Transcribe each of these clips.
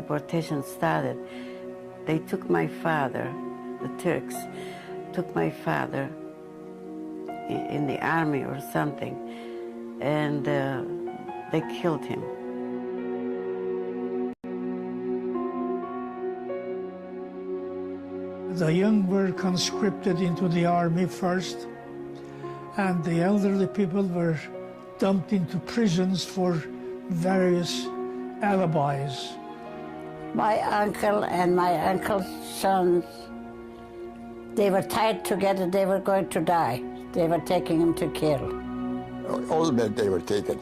deportation started, they took my father, the Turks, took my father in the army or something, and they killed him. The young were conscripted into the army first, and the elderly people were dumped into prisons for various alibis. My uncle and my uncle's sons, they were tied together, they were going to die. They were taking him to kill. All men they were taken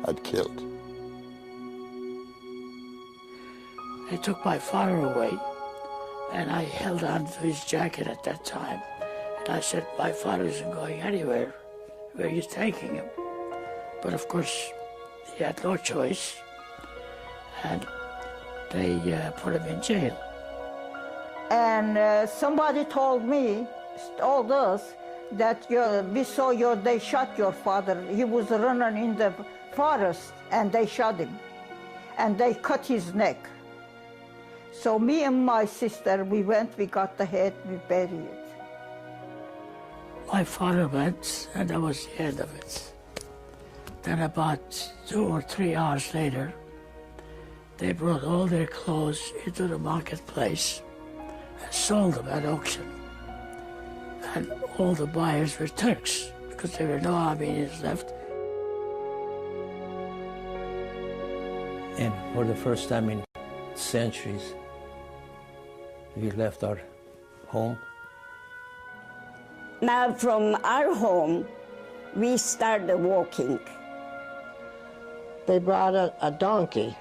and killed. They took my father away, and I held on to his jacket at that time. And I said, my father isn't going anywhere. Where are you taking him? But of course, he had no choice, and they put him in jail. And somebody told us, that they shot your father. He was running in the forest, and they shot him, and they cut his neck. So me and my sister, we got the head, we buried it. My father went, and that was the end of it. Then about 2 or 3 hours later, they brought all their clothes into the marketplace and sold them at auction. And all the buyers were Turks, because there were no Armenians left. And for the first time in centuries, we left our home. Now from our home, we started walking. They brought a donkey.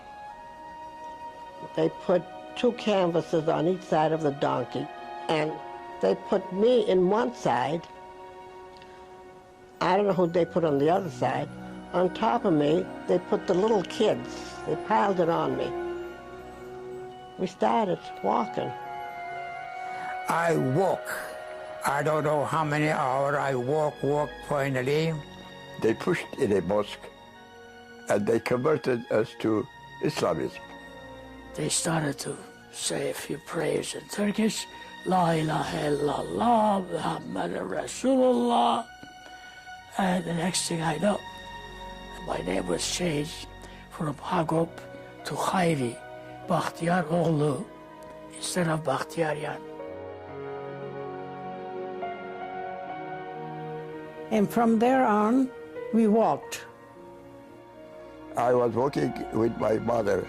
They put 2 canvases on each side of the donkey, and they put me in one side. I don't know who they put on the other side. On top of me, they put the little kids. They piled it on me. We started walking. I walk. I don't know how many hours I walk finally. They pushed in a mosque, and they converted us to Islamism. They started to say a few prayers in Turkish. La ilaha illallah, Muhammad Rasulullah. And the next thing I know, my name was changed from Hagop to Khayri, Bakhtiyar Oğlu, instead of Bakhtiyaryan. And from there on, we walked. I was walking with my mother,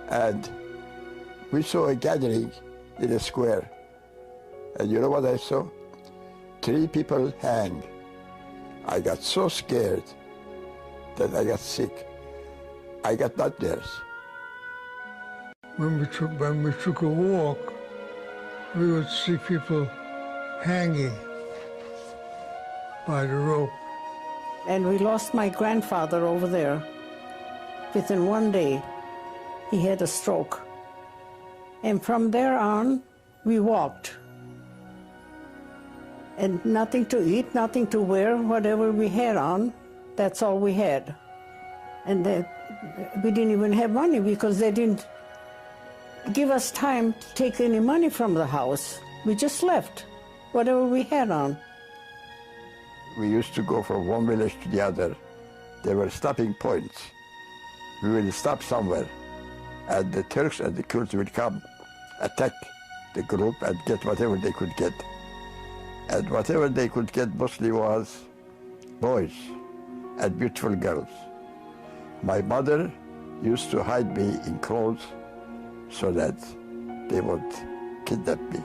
and we saw a gathering in a square. And you know what I saw? 3 people hang. I got so scared that I got sick. I got nightmares. When we took a walk, we would see people hanging by the rope. And we lost my grandfather over there. Within 1 day, he had a stroke. And from there on, we walked. And nothing to eat, nothing to wear, whatever we had on, that's all we had. And we didn't even have money because they didn't give us time to take any money from the house. We just left, whatever we had on. We used to go from one village to the other. There were stopping points. We would stop somewhere, and the Turks and the Kurds would come, attack the group and get whatever they could get. And whatever they could get mostly was boys and beautiful girls. My mother used to hide me in clothes so that they won't kidnap me.